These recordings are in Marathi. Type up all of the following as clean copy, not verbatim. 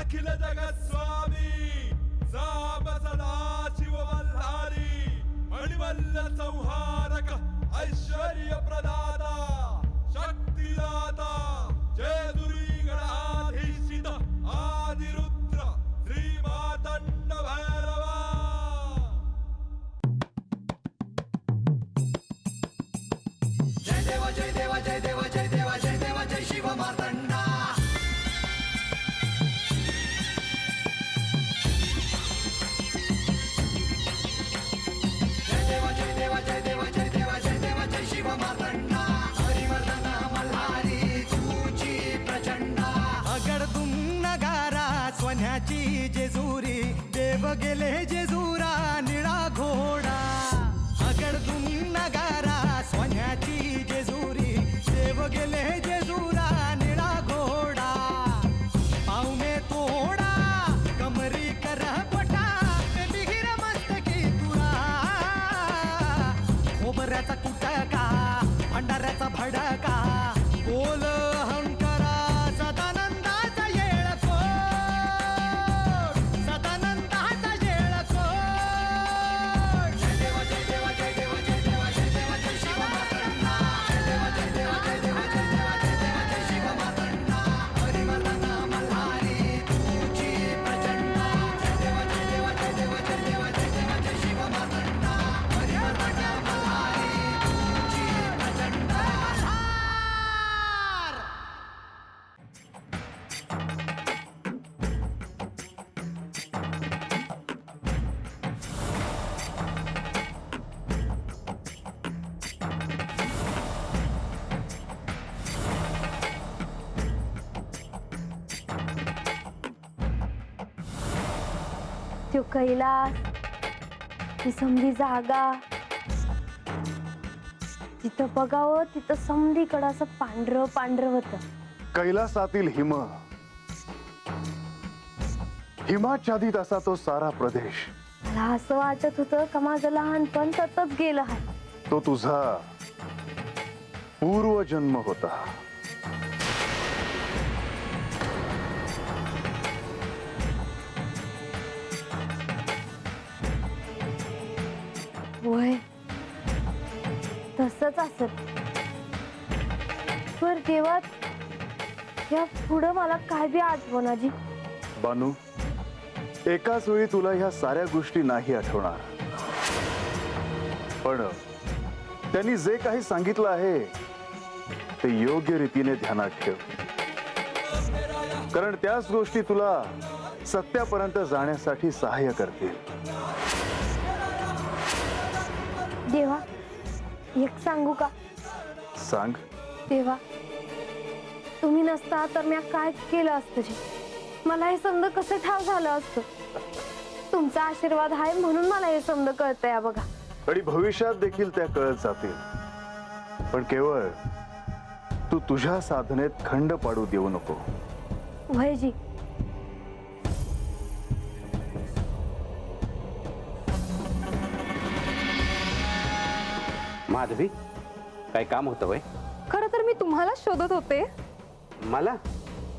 अखिल जगत स्वामी साप सदा शिव मल्हारी मणिमल्ल संहारक ऐश्वर्य प्रदाता शक्तिदाता जय दुरी गणाधीशित आदिरुद्र श्री मातंड भैरवा। जय देव जय देव जय देव जय देव जय देव जय शिव मातंडा। जय देव जय देव जय देव जय देव जय देव जय शिव मातंडा। हरिवर्धन मल्हारी तुझी प्रचंडा। अगडतून नगारा सोन्याची जेजुरी देव गेले जेजुरा निळा घोडा। अगडतून नगारा सोन्याची जेजुरी देव गेले जेजुरा निळा घोडा। पाव में तोडा कमरी कर पटा बिहिर मस्तकी तुरा। खोबऱ्याचा कुटका भंडाऱ्याचा भडका बोल अहंकारा सदानंदाचा येळकोट सदानंदाचा येळकोट। जय देव जय देव जय देव जय देव जय देव जय शिव मातंडा। जय देव जय देव जय देव जय देव जय देव जय शिव मातंडा। हरिवर्धन मल्हारी तुझी प्रचंडा। जय देव जय देव जय देव जय देव जय देव जय शिव मातंडा। हरिवर्धन मल्हारी तुझी प्रचंडा। त्यो कैलास ती समधी जागा तिथं बघावं तिथं समधीकडं असं पांढरं पांढरं होतं। कैलासातील हिमाच्छादित असा तो सारा प्रदेश। मला असं वाटत होतं का माझं लहानपण सतत गेलं आहे। तो तुझा पूर्वजन्म होता। होय तसंच असत। पर देवा या पुढं मला काय बी आठवणाजी। बानू, एकाच वेळी तुला ह्या साऱ्या गोष्टी नाही आठवणार, पण त्यांनी जे काही सांगितलं आहे ते योग्य रीतीने ध्यानात ठेव, कारण त्याच गोष्टी तुला सत्यापर्यंत जाण्यासाठी सहाय्य करतील। देवा एक सांगू का? सांग। देवा तुम्ही नसता तर मी काय केलं असतं जी? मला हे समज कसं ठाव झालं असतं? तुमचा आशीर्वाद आहे म्हणून मला हे समज कळतंय बघा। आणि भविष्यात देखील त्या कळत जातील, पण केवळ तू तुझ्या साधनेत खंड पाडू देऊ नको। वयजी माधवी, काय काम होतं वय? खरं तर मी तुम्हाला शोधत होते। मला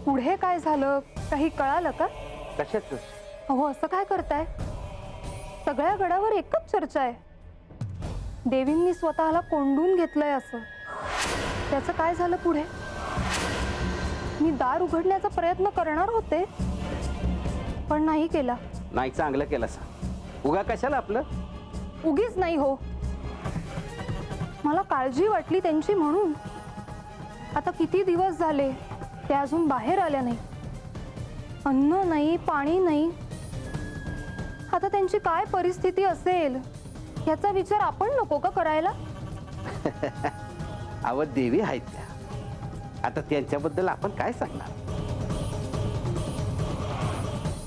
पुढे काय झालं काही कळालं का? कशाच? अहो असं काय करताय? सगळ्या गडावर एकच चर्चा आहे, देवींनी स्वतःला कोंडून घेतलंय असं। त्याचं काय झालं पुढे? मी दार उघडण्याचा प्रयत्न करणार होते पण नाही केला। नाही, चांगलं केलं सा। उगा कशाला आपलं? उगीच नाही हो, मला काळजी वाटली त्यांची म्हणून। आता किती दिवस झाले ते अजून बाहेर आल्या नाही, अन्न नाही पाणी नाही। आता त्यांची काय परिस्थिती असेल याचा विचार आपण नको का करायला? अव देवी आहेत त्या, आता त्यांच्याबद्दल आपण काय सांगणार?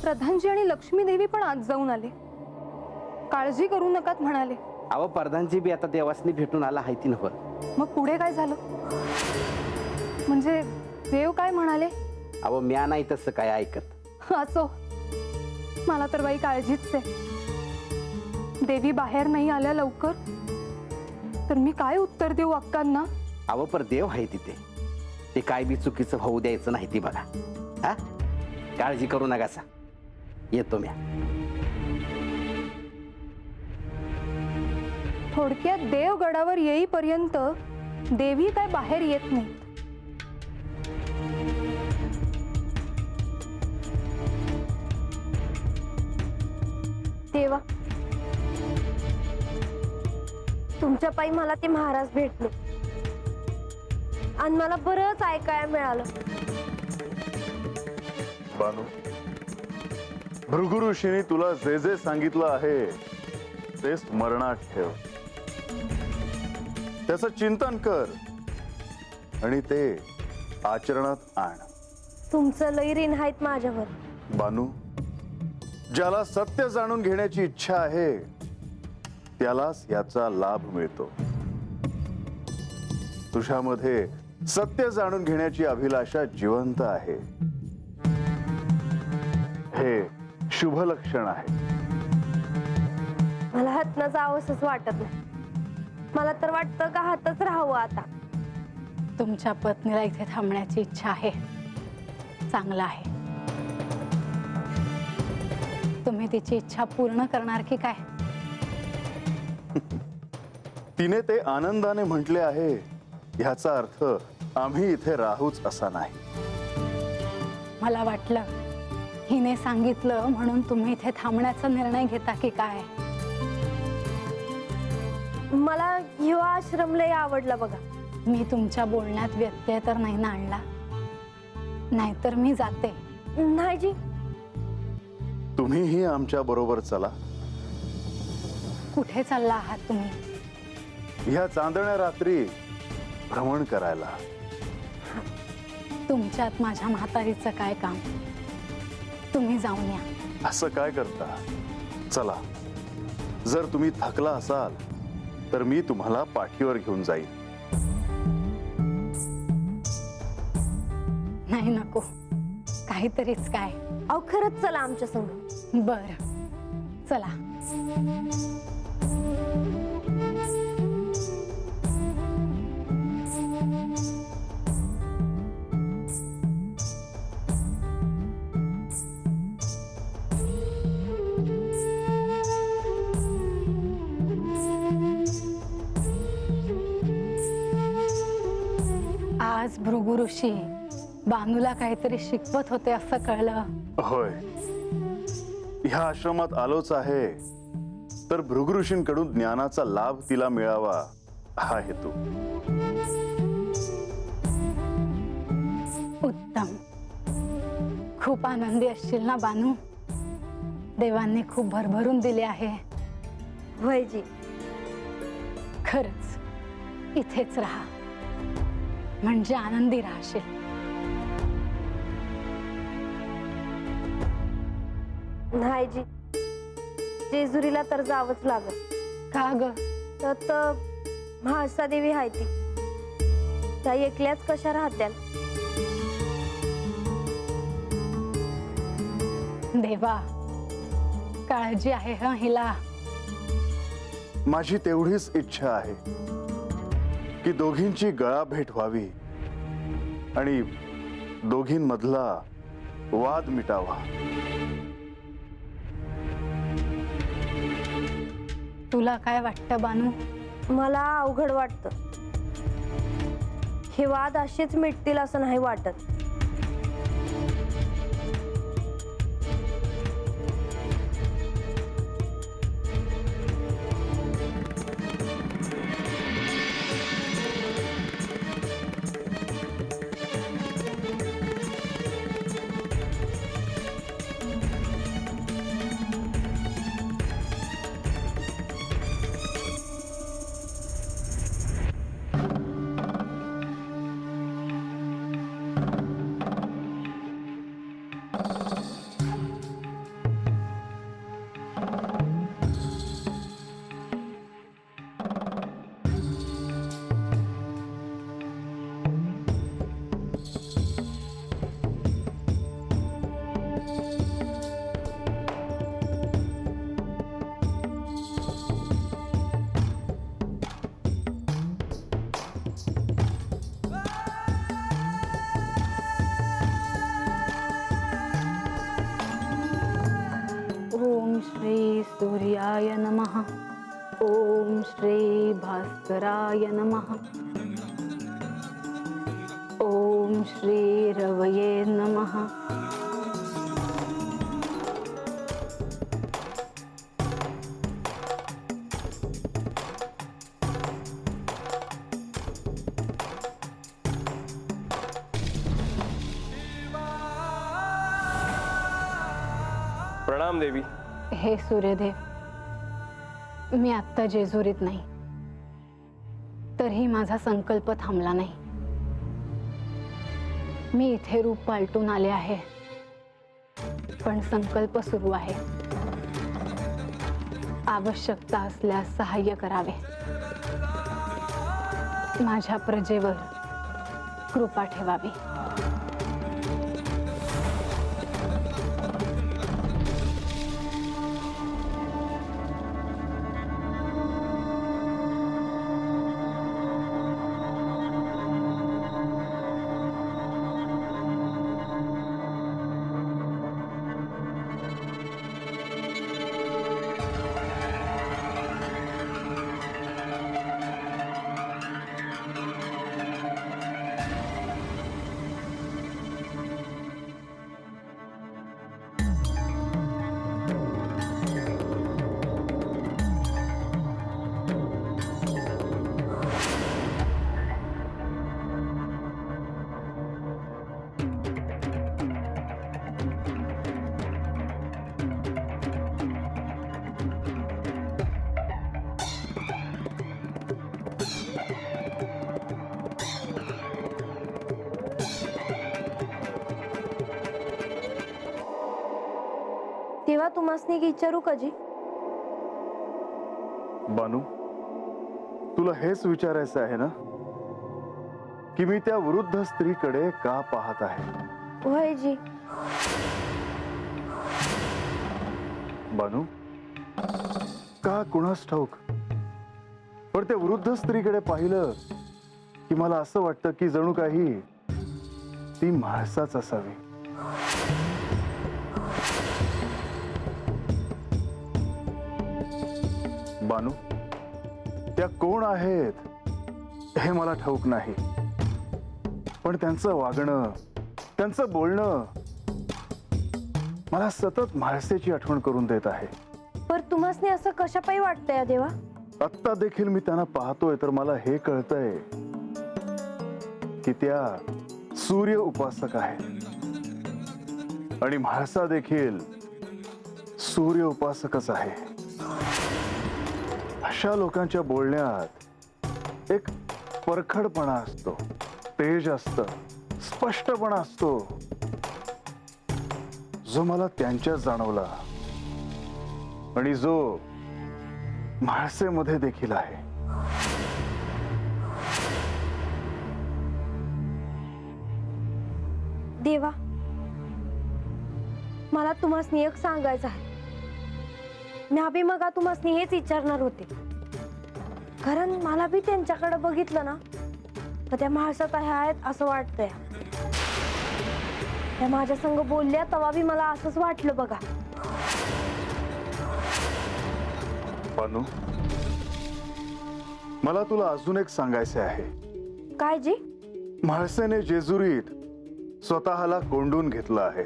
प्रधानजी आणि लक्ष्मी देवी पण आज जाऊन आले, काळजी करू नकात म्हणाले। अव प्रधानजी बी आता देवासनी भेटून आला आहे ती नव्ह। मग पुढे काय झालं? म्हणजे देव काय म्हणाले? अव म्या नाही तसं काय ऐकत। असो, मला तर बाई काळजीच आहे। देवी बाहेर नाही आल्या लवकर तर मी काय उत्तर देऊ अक्कांना? अव पर देव आहे तिथे, ते काय बी चुकीचं होऊ द्यायचं नाही ती बघा। हा काळजी करू नकासा, येतो मी. थोडक्यात देवगडावर येईपर्यंत देवी काय बाहेर येत नाहीत. देवा, तुमच्या पायी मला ते महाराज भेटले आणि मला बरंच ऐकायला मिळालं. बानू, भृगु ऋषीने तुला जे जे सांगितलं आहे ते स्मरणात ठेव, त्याचं चिंतन कर आणि ते आचरणात आण. तुमचं लई ऋण आहेत माझ्यावर. बानू, ज्याला सत्य जाणून घेण्याची इच्छा आहे त्यालाच याचा लाभ मिळतो. तुझ्यामध्ये सत्य जाणून घेण्याची अभिलाषा जिवंत आहे, हे शुभ लक्षण आहे. मला हातनं जावंसच वाटत नाही. मला तर वाटतं का हातच राहावं आता. तुमच्या पत्नीला इथे थांबण्याची इच्छा आहे, चांगलं आहे. तुम्ही तिची इच्छा पूर्ण करणार की काय? तिने ते आनंदाने म्हटले आहे, ह्याचा अर्थ आम्ही इथे राहूच असा नाही. मला वाटलं हिने सांगितलं म्हणून तुम्ही इथे थांबण्याचा निर्णय घेता की काय? मला ह्यो आश्रम लय आवडला बघा. मी तुमच्या बोलण्यात व्यत्यय तर नाही ना आणला? नाहीतर मी जाते. नाही जी, तुम्हीही आमच्या बरोबर चला. कुठे चालला आहात तुम्ही? ह्या चांदण्या रात्री भ्रमण करायला. तुमच्यात माझ्या म्हातारीचं काय काम? तुम्ही जाऊन या. असं काय करता? चला, जर तुम्ही थकला असाल तर मी तुम्हाला पाठीवर घेऊन जाईन. नाही नको, काहीतरीच काय. अहो खरंच चला आमच्या संग. बर, चला. आज भृगु ऋषी बानूला काहीतरी शिकवत होते असं कळलं. होय, ह्या आश्रमात आलोच आहे तर भृगु ऋषींकडून ज्ञानाचा लाभ तिला मिळावा हा हेतू. उत्तम. खूप आनंदी असशील ना बानू? देवांनी खूप भरभरून दिले आहे. होय जी. खरंच इथेच राहा म्हणजे आनंदी राहशील. नाही जी, जेजुरीला तर जावंच लागत. का ग? तर म्हाळसा देवी आहे ती, त्या एकल्याच कशा राहत्याल. देवा, काळजी आहे हा हिला. माझी तेवढीच इच्छा आहे की दोघींची गळा भेट व्हावी आणि दोघींमधला वाद मिटावा. तुला काय वाटतं बानू? मला अवघड वाटतं. हे वाद असेच मिटतील असं नाही वाटत. श्री भास्कराय नमः. ओम श्री रवये नमः. प्रणाम देवी. हे सूर्यदेव, मी आत्ता जेजुरीत नाही, तरीही माझा संकल्प थांबला नाही. मी इथे रूप पालटून आले आहे, पण संकल्प सुरू आहे. आवश्यकता असल्यास सहाय्य करावे. माझ्या प्रजेवर कृपा ठेवावी. तेव्हा तुम्हासनी विचारू का जी? बानू, तुला हेच विचारायचं आहे ना की मी त्या वृद्ध स्त्रीकडे का पाहत आहे? होय जी. बानू, का कुणास ठाऊक, पण त्या वृद्ध स्त्रीकडे पाहिलं की मला असं वाटतं की जणू काही ती म्हाळसाच असावी. बानू, त्या कोण आहेत हे मला ठाऊक नाही, पण त्यांचं वागणं, त्यांचं बोलणं मला सतत म्हाळसेची आठवण करून देत आहे. पर तुम्हासनी असं कशापायी वाटतंय देवा? आत्ता देखील मी त्यांना पाहतोय तर मला हे कळतंय की त्या सूर्य उपासक आहेत आणि म्हाळसा देखील सूर्य उपासकच आहे. अशा लोकांच्या बोलण्यात एक परखडपणा असतो, तेज असतं, स्पष्टपणा असतो, जो मला त्यांच्यात जाणवला आणि जो म्हाळसेमध्ये देखील आहे. देवा, मला तुम्हासनी एक सांगायचं आहे. मी अभि मगा तुम्हासनी हेच विचारणार होते, कारण मला बी त्यांच्याकडे बघितलं ना तर त्या म्हाळसात आहेत असं वाटतंय. त्या माझ्या संग बोलल्या तेव्हा बी मला असंच वाटलं बघा. बानू, मला तुला अजून एक सांगायचे आहे. काय जी? म्हाळसेने जेजुरीत स्वतःला कोंडून घेतलं आहे.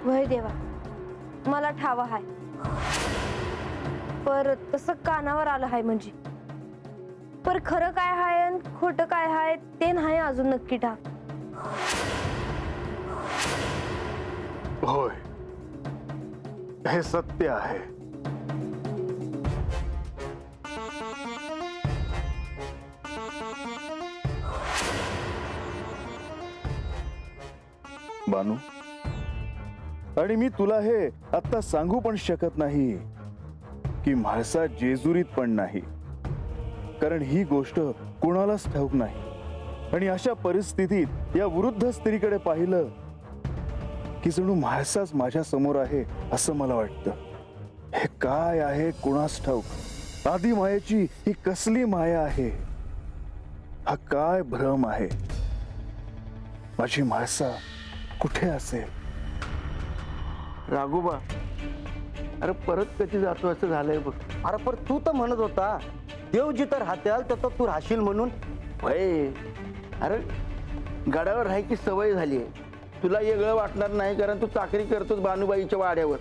वय देवा, मला ठावा हाय, पर तसं कानावर आलं हाय म्हणजे. पर खरं काय हाय आणि खोटं काय हाय ते नाही अजून नक्की ठाव. होय, हे सत्य आहे. बानू, आणि मी तुला हे आता सांगू पण शकत नाही की म्हाळसा जेजुरीत पण नाही, कारण ही गोष्ट कोणालाच ठाऊक नाही. आणि अशा परिस्थितीत या वृद्ध स्त्रीकडे पाहिलं की जणू म्हाळसाच माझ्या समोर आहे असं मला वाटतं. हे काय आहे कुणास ठाऊक. आदी मायेची ही कसली माया आहे? हा काय भ्रम आहे? माझी म्हाळसा कुठे असेल? राघोबा, अरे परत कधी जातो असं झालंय बघ. अरे पण तू तर म्हणत होता देव जिथं राहत्याल तर तू राहशील म्हणून. वय अरे गडावर राहायची सवय झाली आहे. तुला वेगळं वाटणार नाही कारण तू चाकरी करतोस बानुबाईच्या वाड्यावर.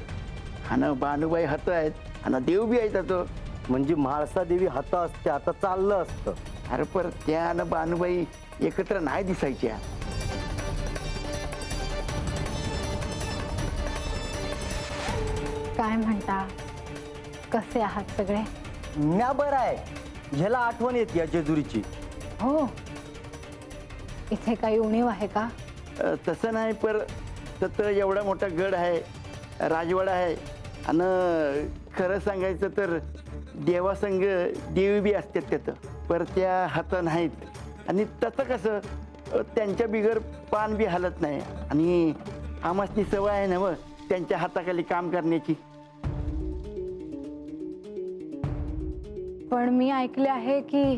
आणि बानुबाई हात आहेत आणि देव बी आहे त्याचं. म्हणजे म्हाळसा देवी हाता असते आता चाललं असतं. अरे पर त्या आणि बानुबाई एकत्र नाही दिसायच्या. काय म्हणता, कसे आहात सगळे? म्या बरं आहे. ह्याला आठवण येते या जेजुरीची. हो, इथे काही उणीव आहे का? तसं नाही पर तर एवढा मोठा गड आहे, राजवाडा आहे आणि खरं सांगायचं तर देवासंग देवी बी असतात त्याचं. पर त्या हाता नाहीत आणि तसं कसं त्यांच्या बिगर पान बी हलत नाही. आणि आम्हासनी सवय आहे ना मग त्यांच्या हाताखाली काम करण्याची. पण मी ऐकले आहे की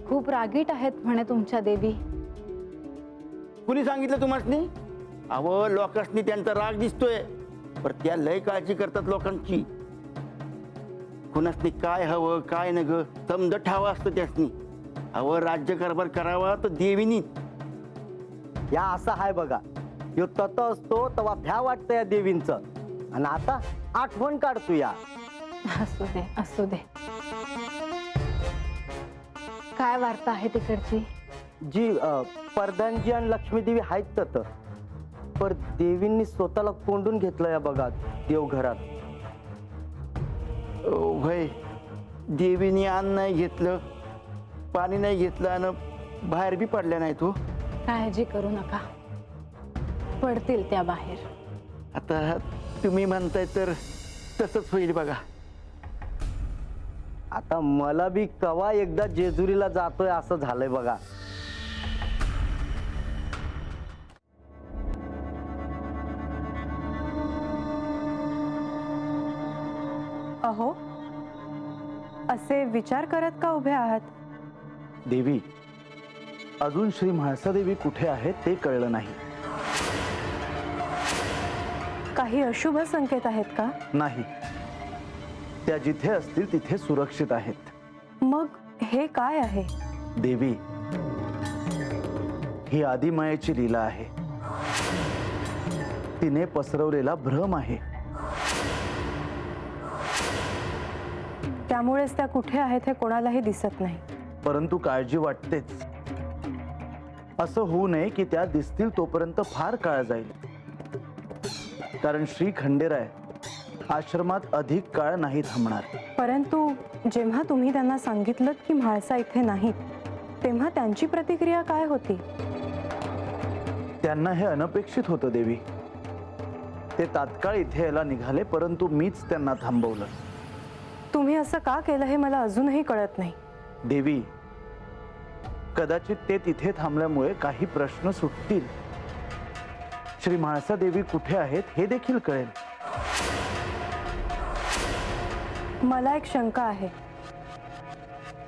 खूप रागीट आहेत म्हणे तुमच्या देवी. कुणी सांगितलं तुम्हासनी? अहो लोकांनी त्यांचा राग दिसतोय पर त्या लय काळजी करतात लोकांची. कुणासनी काय हवं काय नग समजत ठावं असतं त्यासनी. अहो राज्यकारभार करावा तर देवीनी. या असं आहे बघा. यो तत असतो तेव्हा भ्या वाटतं या देवींचं आणि आता आठवण काढतो या. असू दे असू दे. काय वार्ता आहे तिकडची? जी प्रधानजी आणि लक्ष्मी देवी आहेत तत पर देवींनी स्वतःला कोंडून घेतलं या बघा देवघरात. होय देवीने अन्न नाही घेतलं पाणी नाही घेतलं आणि बाहेर बी पडल्या नाही तू. काळजी करू नका, पडतील त्या बाहेर. आता तुम्ही म्हणताय तर तसंच होईल बघा. आता मला बी कवा एकदा जेजुरीला जातोय असं झालंय बघा. अहो, असे विचार करत का उभे आहात? देवी, अजून श्री म्हाळसा देवी कुठे आहेत ते कळलं नाही. काही अशुभ संकेत आहेत का? नाही, त्या जिथे असतील तिथे सुरक्षित आहेत. मग हे काय आहे? देवी, ही आदिमायेची लीला आहे. तिने पसरवलेला भ्रम आहे. त्यामुळेच त्या कुठे आहेत हे कोणालाही दिसत नाही. परंतु काळजी वाटतेच. असं होऊ नये की त्या दिसतील तोपर्यंत फार काळ जाईल. कारण श्री खंडेराय आश्रमात अधिक काळ नाही थांबणार. परंतु जेव्हा तुम्ही त्यांना सांगितलं की म्हाळसा इथे नाहीत तेव्हा त्यांची प्रतिक्रिया काय होती? त्यांना हे अनपेक्षित होतं देवी. ते तात्काळ इथे यायला निघाले परंतु मीच त्यांना थांबवलं. तुम्ही असं का केलं हे मला अजूनही कळत नाही. देवी, कदाचित ते तिथे थांबल्यामुळे काही प्रश्न सुटतील. श्री म्हाळसा देवी कुठे आहेत हे देखील कळेल. मला एक शंका आहे.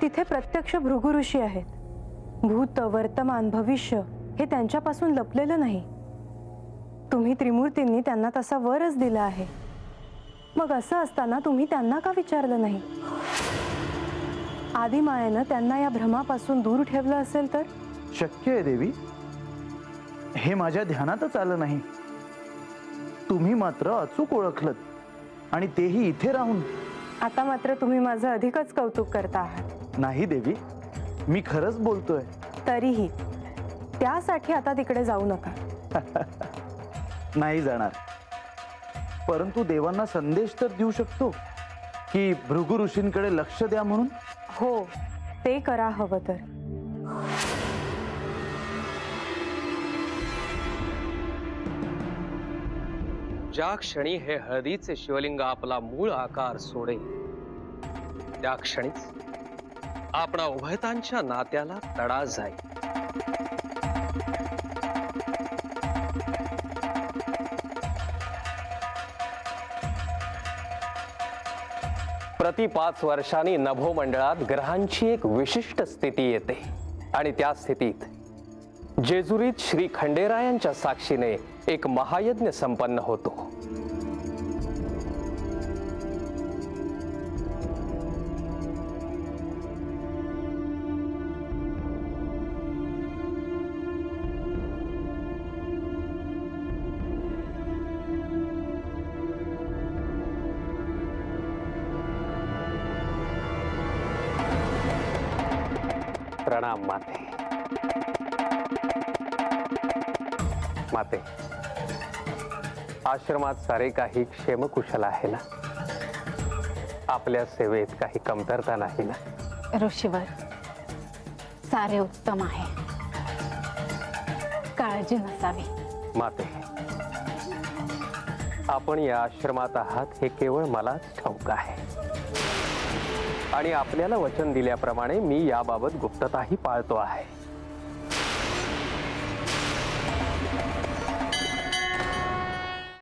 तिथे प्रत्यक्ष भृगु ऋषी आहेत. भूत वर्तमान भविष्य हे त्यांच्यापासून लपलेलं नाही. तुम्ही त्रिमूर्तींनी त्यांना तसा वरच दिला आहे. मग असं असताना तुम्ही त्यांना का विचारलं नाही? आदिमायेनं त्यांना या भ्रमापासून दूर ठेवलं असेल तर? शक्य आहे देवी, हे माझ्या ध्यानातच आलं नाही. तुम्ही मात्र अचूक ओळखलत आणि तेही इथे राहून. आता मात्र तुम्ही माझं अधिकच कौतुक करता आहात. नाही देवी, मी खरंच बोलतोय. तरीही त्यासाठी आता तिकडे जाऊ नका. नाही जाणार. परंतु देवांना संदेश तर देऊ शकतो की भृगु ऋषींकडे लक्ष द्या म्हणून. हो, ते करा हवं तर. ज्या क्षणी हे हळदीचे शिवलिंग आपला मूळ आकार सोडेल त्या क्षणीच आपणा उभयतांच्या नात्याला तडा जाईल. प्रति 5 वर्षांनी नभोमंडळात ग्रहांची एक विशिष्ट स्थिती येते आणि त्या स्थितीत जेजुरीत श्री खंडेरायांच्या साक्षीने एक महायज्ञ संपन्न होतो. प्रणाम माते. माते, आश्रमात सारे काही क्षेमकुशल आहे ना? आपल्या सेवेत काही कमतरता नाही ना? ऋषीवर सारे उत्तम आहे, काळजी नसावी. माते, आपण या आश्रमात आहात हे केवळ मलाच ठाऊक आहे, आणि आपल्याला वचन दिल्याप्रमाणे मी याबाबत गुप्तताही पाळतो आहे.